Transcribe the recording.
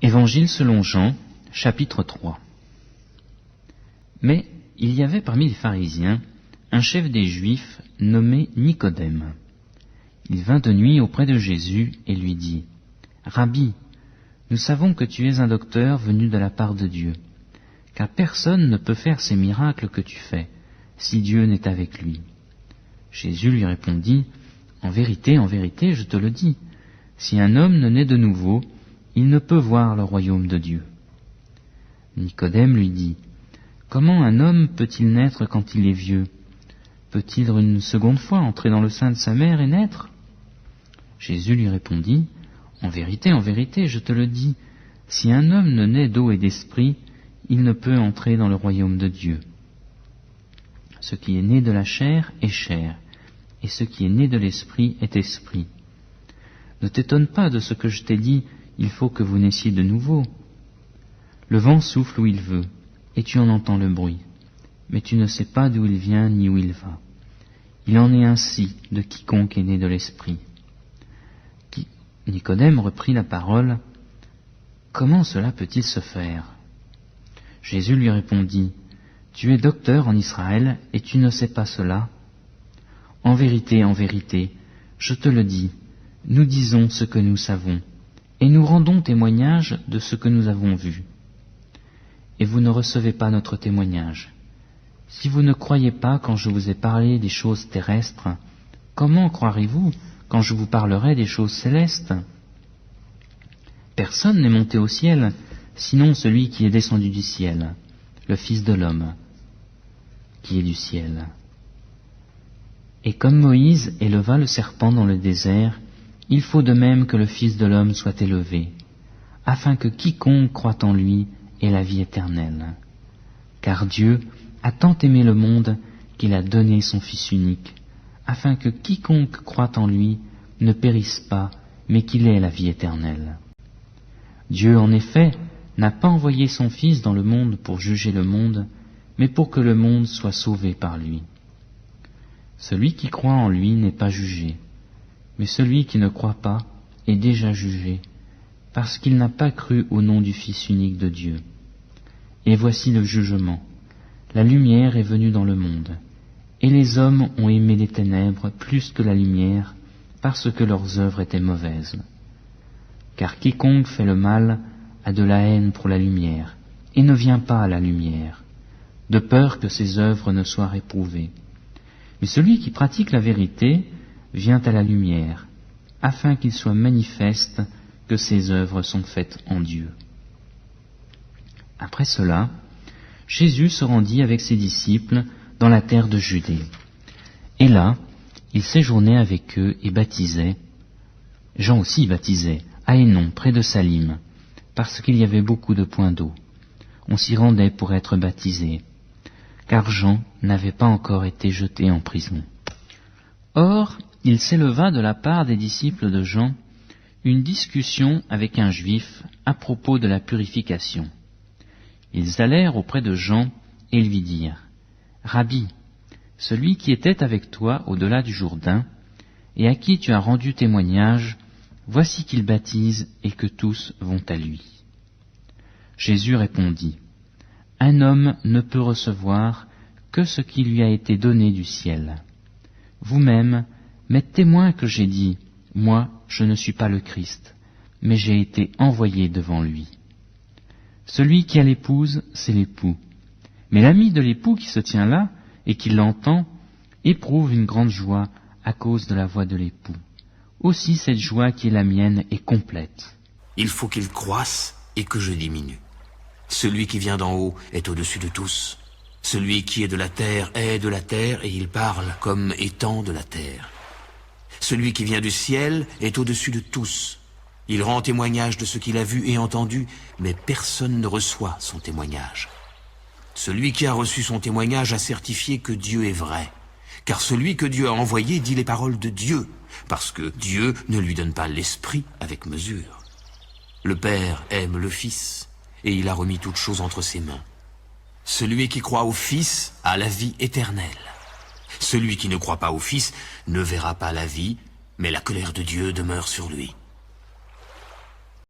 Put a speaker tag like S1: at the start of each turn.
S1: Évangile selon Jean, chapitre 3. Mais il y avait parmi les pharisiens un chef des Juifs nommé Nicodème. Il vint de nuit auprès de Jésus et lui dit : « Rabbi, nous savons que tu es un docteur venu de la part de Dieu, car personne ne peut faire ces miracles que tu fais, si Dieu n'est avec lui. » Jésus lui répondit : « en vérité, je te le dis, si un homme ne naît de nouveau, il ne peut voir le royaume de Dieu. » Nicodème lui dit : « Comment un homme peut-il naître quand il est vieux ? Peut-il une seconde fois entrer dans le sein de sa mère et naître ?» Jésus lui répondit : « en vérité, je te le dis, si un homme ne naît d'eau et d'esprit, il ne peut entrer dans le royaume de Dieu. Ce qui est né de la chair est chair, et ce qui est né de l'esprit est esprit. Ne t'étonne pas de ce que je t'ai dit, il faut que vous naissiez de nouveau. Le vent souffle où il veut, et tu en entends le bruit, mais tu ne sais pas d'où il vient ni où il va. Il en est ainsi de quiconque est né de l'esprit. » Nicodème reprit la parole : « Comment cela peut-il se faire ?» Jésus lui répondit : « Tu es docteur en Israël, et tu ne sais pas cela ? En vérité, je te le dis, nous disons ce que nous savons, et nous rendons témoignage de ce que nous avons vu. Et vous ne recevez pas notre témoignage. Si vous ne croyez pas quand je vous ai parlé des choses terrestres, comment croirez-vous quand je vous parlerai des choses célestes ? Personne n'est monté au ciel, sinon celui qui est descendu du ciel, le Fils de l'homme, qui est du ciel. Et comme Moïse éleva le serpent dans le désert, il faut de même que le Fils de l'homme soit élevé, afin que quiconque croit en lui ait la vie éternelle. Car Dieu a tant aimé le monde qu'il a donné son Fils unique, afin que quiconque croit en lui ne périsse pas, mais qu'il ait la vie éternelle. Dieu, en effet, n'a pas envoyé son Fils dans le monde pour juger le monde, mais pour que le monde soit sauvé par lui. Celui qui croit en lui n'est pas jugé, mais celui qui ne croit pas est déjà jugé, parce qu'il n'a pas cru au nom du Fils unique de Dieu. Et voici le jugement. La lumière est venue dans le monde, et les hommes ont aimé les ténèbres plus que la lumière, parce que leurs œuvres étaient mauvaises. Car quiconque fait le mal a de la haine pour la lumière, et ne vient pas à la lumière, de peur que ses œuvres ne soient réprouvées. Mais celui qui pratique la vérité vient à la lumière, afin qu'il soit manifeste que ses œuvres sont faites en Dieu. » Après cela, Jésus se rendit avec ses disciples dans la terre de Judée. Et là, il séjournait avec eux et baptisait. Jean aussi baptisait, à Hénon, près de Salim, parce qu'il y avait beaucoup de points d'eau. On s'y rendait pour être baptisé, car Jean n'avait pas encore été jeté en prison. Or, il s'éleva de la part des disciples de Jean une discussion avec un juif à propos de la purification. Ils allèrent auprès de Jean et lui dirent : « Rabbi, celui qui était avec toi au-delà du Jourdain, et à qui tu as rendu témoignage, voici qu'il baptise et que tous vont à lui. » Jésus répondit : « Un homme ne peut recevoir que ce qui lui a été donné du ciel. Vous-même m'êtes témoin que j'ai dit : moi, je ne suis pas le Christ, mais j'ai été envoyé devant lui. Celui qui a l'épouse, c'est l'époux. Mais l'ami de l'époux qui se tient là et qui l'entend éprouve une grande joie à cause de la voix de l'époux. Aussi cette joie qui est la mienne est complète.
S2: Il faut qu'il croisse et que je diminue. Celui qui vient d'en haut est au-dessus de tous. Celui qui est de la terre est de la terre et il parle comme étant de la terre. Celui qui vient du ciel est au-dessus de tous. Il rend témoignage de ce qu'il a vu et entendu, mais personne ne reçoit son témoignage. Celui qui a reçu son témoignage a certifié que Dieu est vrai, car celui que Dieu a envoyé dit les paroles de Dieu, parce que Dieu ne lui donne pas l'esprit avec mesure. Le Père aime le Fils, et il a remis toutes choses entre ses mains. Celui qui croit au Fils a la vie éternelle. Celui qui ne croit pas au Fils ne verra pas la vie, mais la colère de Dieu demeure sur lui.